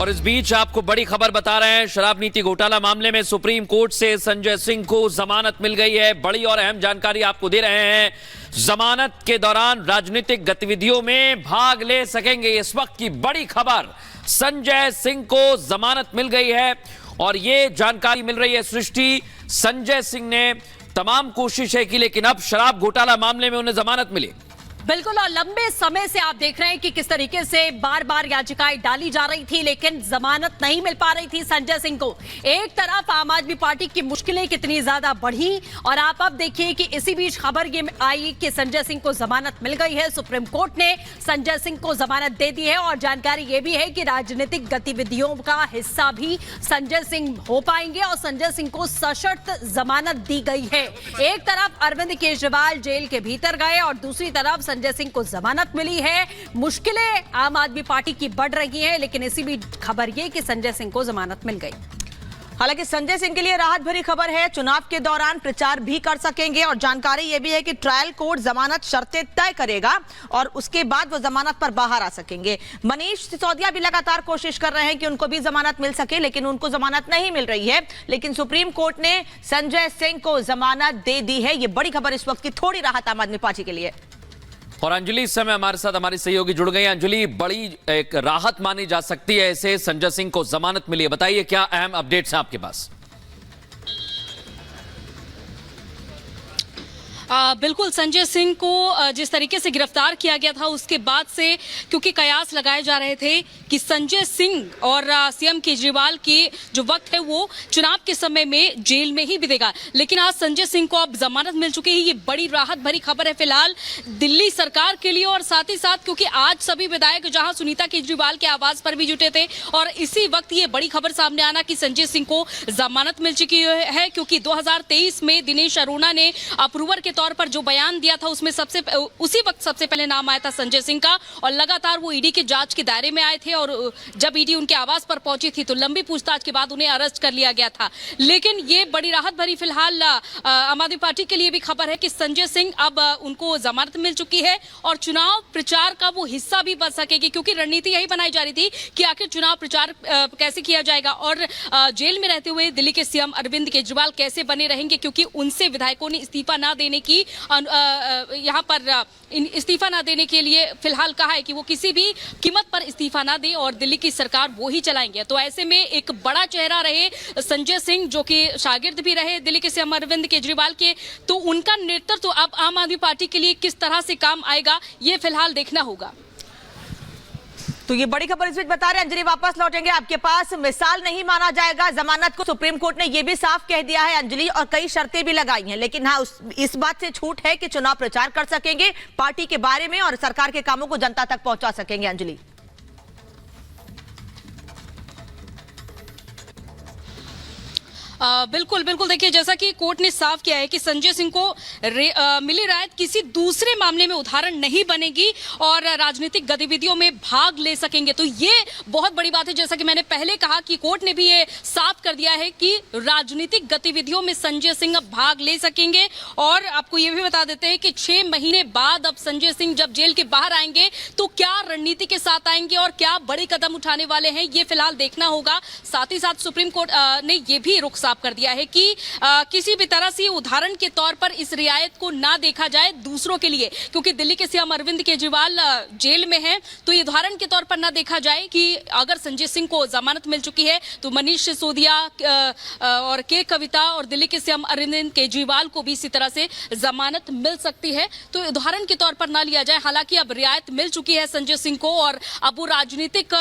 और इस बीच आपको बड़ी खबर बता रहे हैं, शराब नीति घोटाला मामले में सुप्रीम कोर्ट से संजय सिंह को जमानत मिल गई है। बड़ी और अहम जानकारी आपको दे रहे हैं। जमानत के दौरान राजनीतिक गतिविधियों में भाग ले सकेंगे। इस वक्त की बड़ी खबर, संजय सिंह को जमानत मिल गई है और ये जानकारी मिल रही है सृष्टि, संजय सिंह ने तमाम कोशिशें की लेकिन अब शराब घोटाला मामले में उन्हें जमानत मिली। बिल्कुल, और लंबे समय से आप देख रहे हैं कि किस तरीके से बार बार याचिकाएं डाली जा रही थी लेकिन जमानत नहीं मिल पा रही थी संजय सिंह को। एक तरफ आम आदमी पार्टी की मुश्किलें कितनी ज्यादा बढ़ी और आप अब देखिए कि इसी बीच खबर ये आई कि संजय सिंह को जमानत मिल गई है। सुप्रीम कोर्ट ने संजय सिंह को जमानत दे दी है और जानकारी ये भी है कि राजनीतिक गतिविधियों का हिस्सा भी संजय सिंह हो पाएंगे और संजय सिंह को सशर्त जमानत दी गई है। एक तरफ अरविंद केजरीवाल जेल के भीतर गए और दूसरी तरफ संजय सिंह को जमानत मिली है। मुश्किलें आम आदमी पार्टी की बढ़ रही हैं लेकिन इसी भी खबर ये कि संजय सिंह को जमानत मिल गई। हालांकि संजय सिंह के लिए राहत भरी खबर है, चुनाव के दौरान प्रचार भी कर सकेंगे और जानकारी यह भी है कि ट्रायल कोर्ट जमानत शर्तें तय करेगा और उसके बाद वो जमानत पर बाहर आ सकेंगे। मनीष सिसोदिया भी लगातार कोशिश कर रहे हैं कि उनको भी जमानत मिल सके लेकिन उनको जमानत नहीं मिल रही है। लेकिन सुप्रीम कोर्ट ने संजय सिंह को जमानत दे दी है। ये बड़ी खबर इस वक्त की, थोड़ी राहत आम आदमी पार्टी के लिए। और अंजलि इस समय हमारे साथ हमारी सहयोगी जुड़ गई हैं। अंजलि, बड़ी एक राहत मानी जा सकती है ऐसे संजय सिंह को जमानत मिली है, बताइए क्या अहम अपडेट्स हैं आपके पास? बिल्कुल, संजय सिंह को जिस तरीके से गिरफ्तार किया गया था उसके बाद से क्योंकि कयास लगाए जा रहे थे कि संजय सिंह और सीएम केजरीवाल के जो वक्त है वो चुनाव के समय में जेल में ही बीतेगा, लेकिन आज संजय सिंह को अब जमानत मिल चुकी है। ये बड़ी राहत भरी खबर है फिलहाल दिल्ली सरकार के लिए और साथ ही साथ क्योंकि आज सभी विधायक जहां सुनीता केजरीवाल के आवास पर भी जुटे थे और इसी वक्त ये बड़ी खबर सामने आना कि संजय सिंह को जमानत मिल चुकी है क्योंकि 2023 में दिनेश अरोड़ा ने अप्रूवर के तौर पर जो बयान दिया था उसमें उसी वक्त सबसे पहले नाम आया था संजय सिंह का और लगातार वो ईडी के जांच के दायरे में आए थे और जब ईडी उनके आवास पर पहुंची थी तो लंबी पूछताछ के बाद उन्हें अरेस्ट कर लिया गया था। लेकिन ये बड़ी राहत भरी फिलहाल आम आदमी पार्टी के लिए भी खबर है कि संजय सिंह अब उनको जमानत मिल चुकी है और चुनाव प्रचार का वो हिस्सा भी बन सकेगी क्योंकि रणनीति यही बनाई जा रही थी कि आखिर चुनाव प्रचार कैसे किया जाएगा और जेल में रहते हुए दिल्ली के सीएम अरविंद केजरीवाल कैसे बने रहेंगे क्योंकि उनसे विधायकों ने इस्तीफा न देने की यहाँ पर इस्तीफा ना देने के लिए फिलहाल कहा है कि वो किसी भी कीमत पर इस्तीफा ना दे और दिल्ली की सरकार वो ही चलाएंगे। तो ऐसे में एक बड़ा चेहरा रहे संजय सिंह जो कि शागिर्द भी रहे दिल्ली के सीएम अरविंद केजरीवाल के, तो उनका नेतृत्व अब आम आदमी पार्टी के लिए किस तरह से काम आएगा ये फिलहाल देखना होगा। तो ये बड़ी खबर इस बीच बता रहे हैं। अंजलि, वापस लौटेंगे आपके पास। मिसाल नहीं माना जाएगा जमानत को, सुप्रीम कोर्ट ने ये भी साफ कह दिया है अंजलि, और कई शर्तें भी लगाई हैं लेकिन हाँ इस बात से छूट है कि चुनाव प्रचार कर सकेंगे पार्टी के बारे में और सरकार के कामों को जनता तक पहुंचा सकेंगे। अंजलि, बिल्कुल बिल्कुल, देखिए जैसा कि कोर्ट ने साफ किया है कि संजय सिंह को मिली राहत किसी दूसरे मामले में उदाहरण नहीं बनेगी और राजनीतिक गतिविधियों में भाग ले सकेंगे। तो ये बहुत बड़ी बात है। जैसा कि मैंने पहले कहा कि कोर्ट ने भी ये साफ कर दिया है कि राजनीतिक गतिविधियों में संजय सिंह अब भाग ले सकेंगे। और आपको ये भी बता देते हैं कि 6 महीने बाद अब संजय सिंह जब जेल के बाहर आएंगे तो क्या रणनीति के साथ आएंगे और क्या बड़े कदम उठाने वाले हैं ये फिलहाल देखना होगा। साथ ही साथ सुप्रीम कोर्ट ने ये भी रुख कर दिया है कि किसी भी तरह से उदाहरण के तौर पर इस रियायत को ना देखा जाए दूसरों के लिए क्योंकि दिल्ली के सीएम अरविंद केजरीवाल जेल में हैं, तो ये उदाहरण के तौर पर ना देखा जाए कि अगर संजय सिंह को जमानत मिल चुकी है तो मनीष सिसोदिया और के कविता और दिल्ली के सीएम अरविंद केजरीवाल को भी इसी तरह से जमानत मिल सकती है। तो उदाहरण के तौर पर ना लिया जाए। हालांकि अब रियायत मिल चुकी है संजय सिंह को और अब वो राजनीतिक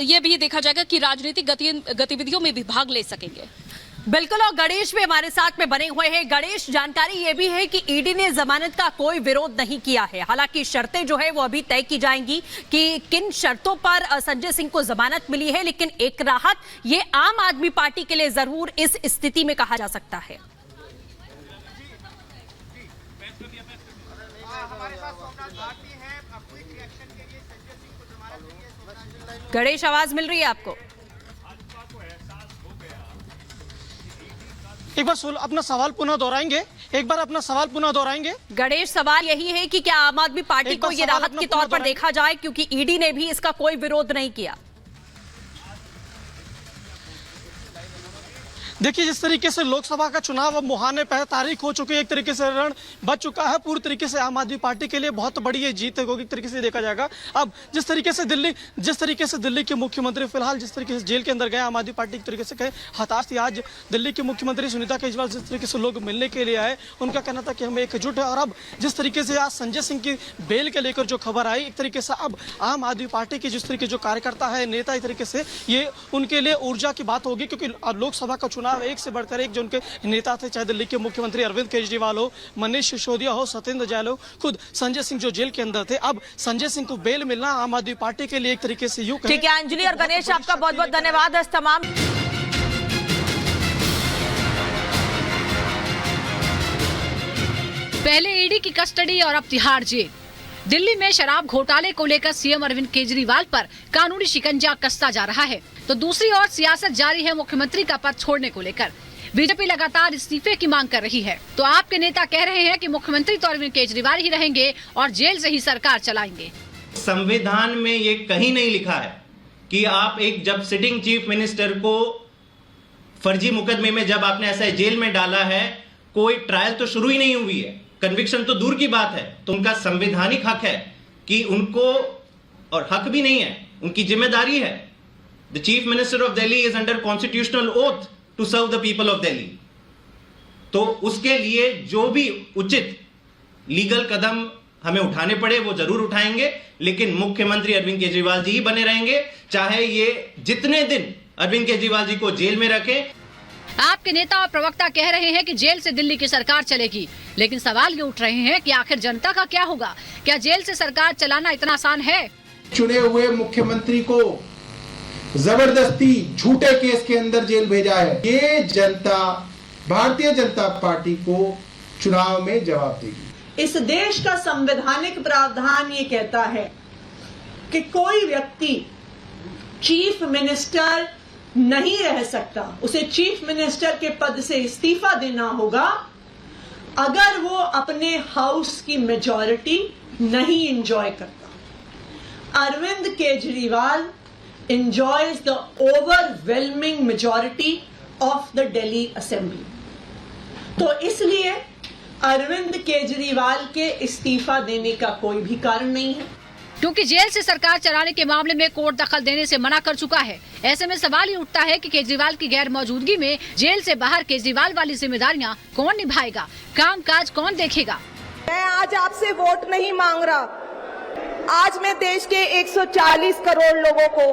ये भी देखा जाएगा कि राजनीतिक गतिविधियों में भी भाग ले सके। बिल्कुल, और गणेश भी हमारे साथ में बने हुए हैं। गणेश, जानकारी ये भी है कि ईडी ने जमानत का कोई विरोध नहीं किया है। हालांकि शर्तें जो है वो अभी तय की जाएंगी कि किन शर्तों पर संजय सिंह को जमानत मिली है, लेकिन एक राहत ये आम आदमी पार्टी के लिए जरूर इस स्थिति में कहा जा सकता है। गणेश, आवाज मिल रही है आपको? एक बार अपना सवाल पुनः दोहराएंगे, गणेश, सवाल यही है कि क्या आम आदमी पार्टी को ये राहत के तौर पर देखा जाए क्योंकि ईडी ने भी इसका कोई विरोध नहीं किया। देखिए, जिस तरीके से लोकसभा का चुनाव अब मुहाने पे तारीख हो चुकी है, एक तरीके से रण बच चुका है पूरी तरीके से आम आदमी पार्टी के लिए बहुत बड़ी ये जीत होगी एक तरीके से देखा जाएगा। अब जिस तरीके से दिल्ली के मुख्यमंत्री फिलहाल जिस तरीके से जेल के अंदर गए, आम आदमी पार्टी की तरीके से कहे हताश थी। आज दिल्ली के मुख्यमंत्री सुनीता केजरीवाल जिस तरीके से लोग मिलने के लिए आए, उनका कहना था कि हम एकजुट है। और अब जिस तरीके से आज संजय सिंह की बेल के लेकर जो खबर आई, एक तरीके से अब आम आदमी पार्टी के जिस तरीके जो कार्यकर्ता है, नेता, एक तरीके से ये उनके लिए ऊर्जा की बात होगी, क्योंकि लोकसभा का चुनाव एक से बढ़कर एक जो उनके नेता थे, चाहे दिल्ली के मुख्यमंत्री अरविंद केजरीवाल हो, मनीष सिसोदिया हो, सत्येंद्र जैन हो, खुद संजय सिंह जो जेल के अंदर थे, अब संजय सिंह को बेल मिलना आम आदमी पार्टी के लिए एक तरीके से यूं ठीक है अंजलि और गणेश, आपका बहुत बहुत धन्यवाद। इस तमाम पहले ईडी की कस्टडी और अब तिहाड़ जेल। दिल्ली में शराब घोटाले को लेकर सीएम अरविंद केजरीवाल पर कानूनी शिकंजा कसता जा रहा है, तो दूसरी ओर सियासत जारी है मुख्यमंत्री का पद छोड़ने को लेकर। बीजेपी लगातार इस्तीफे की मांग कर रही है, तो आपके नेता कह रहे हैं कि मुख्यमंत्री तो अरविंद केजरीवाल ही रहेंगे और जेल से ही सरकार चलाएंगे। संविधान में ये कहीं नहीं लिखा है कि आप जब सिटिंग चीफ मिनिस्टर को फर्जी मुकदमे में जब आपने ऐसा जेल में डाला है, कोई ट्रायल तो शुरू ही नहीं हुई है, कन्विक्शन तो दूर की बात है, तो उनका संवैधानिक हक है कि उनको, और हक भी नहीं है, उनकी जिम्मेदारी है। The chief minister of Delhi is under constitutional oath to serve the people of Delhi. तो उसके लिए जो भी उचित लीगल कदम हमें उठाने पड़े वो जरूर उठाएंगे, लेकिन मुख्यमंत्री अरविंद केजरीवाल जी ही बने रहेंगे, चाहे ये जितने दिन अरविंद केजरीवाल जी को जेल में रखें। आपके नेता और प्रवक्ता कह रहे हैं कि जेल से दिल्ली की सरकार चलेगी, लेकिन सवाल ये उठ रहे हैं कि आखिर जनता का क्या होगा? क्या जेल से सरकार चलाना इतना आसान है? चुने हुए मुख्यमंत्री को जबरदस्ती झूठे केस के अंदर जेल भेजा है। ये जनता भारतीय जनता पार्टी को चुनाव में जवाब देगी। इस देश का संवैधानिक प्रावधान ये कहता है कि कोई व्यक्ति चीफ मिनिस्टर नहीं रह सकता, उसे चीफ मिनिस्टर के पद से इस्तीफा देना होगा अगर वो अपने हाउस की मेजॉरिटी नहीं एंजॉय करता। Arvind Kejriwal enjoys the overwhelming majority of the Delhi Assembly. तो इसलिए अरविंद केजरीवाल के इस्तीफा देने का कोई भी कारण नहीं है, क्योंकि जेल से सरकार चलाने के मामले में कोर्ट दखल देने से मना कर चुका है। ऐसे में सवाल ही उठता है कि केजरीवाल की गैर मौजूदगी में जेल से बाहर केजरीवाल वाली जिम्मेदारियां कौन निभाएगा, कामकाज कौन देखेगा? मैं आज आपसे वोट नहीं मांग रहा, आज मैं देश के 140 करोड़ लोगों को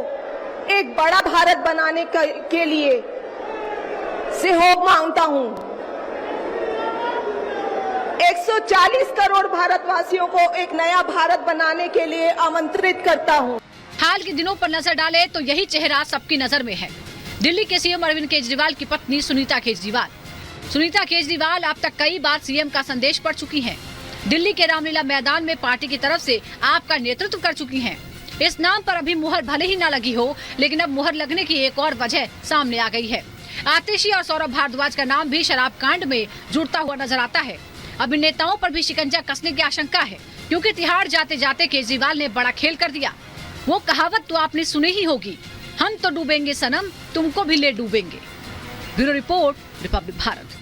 एक बड़ा भारत बनाने के लिए सहयोग मांगता हूं। 140 करोड़ भारतवासियों को एक नया भारत बनाने के लिए आमंत्रित करता हूं। हाल के दिनों पर नजर डाले तो यही चेहरा सबकी नजर में है। दिल्ली के सीएम अरविंद केजरीवाल की पत्नी सुनीता केजरीवाल। सुनीता केजरीवाल अब तक कई बार सीएम का संदेश पढ़ चुकी हैं। दिल्ली के रामलीला मैदान में पार्टी की तरफ से आपका नेतृत्व कर चुकी हैं। इस नाम पर अभी मुहर भले ही न लगी हो, लेकिन अब मुहर लगने की एक और वजह सामने आ गई है। आतिशी और सौरभ भारद्वाज का नाम भी शराब कांड में जुड़ता हुआ नजर आता है। अब इन नेताओं पर भी शिकंजा कसने की आशंका है, क्योंकि तिहाड़ जाते जाते केजरीवाल ने बड़ा खेल कर दिया। वो कहावत तो आपने सुनी ही होगी, हम तो डूबेंगे सनम, तुमको भी ले डूबेंगे। Bureau report, republic Bharat.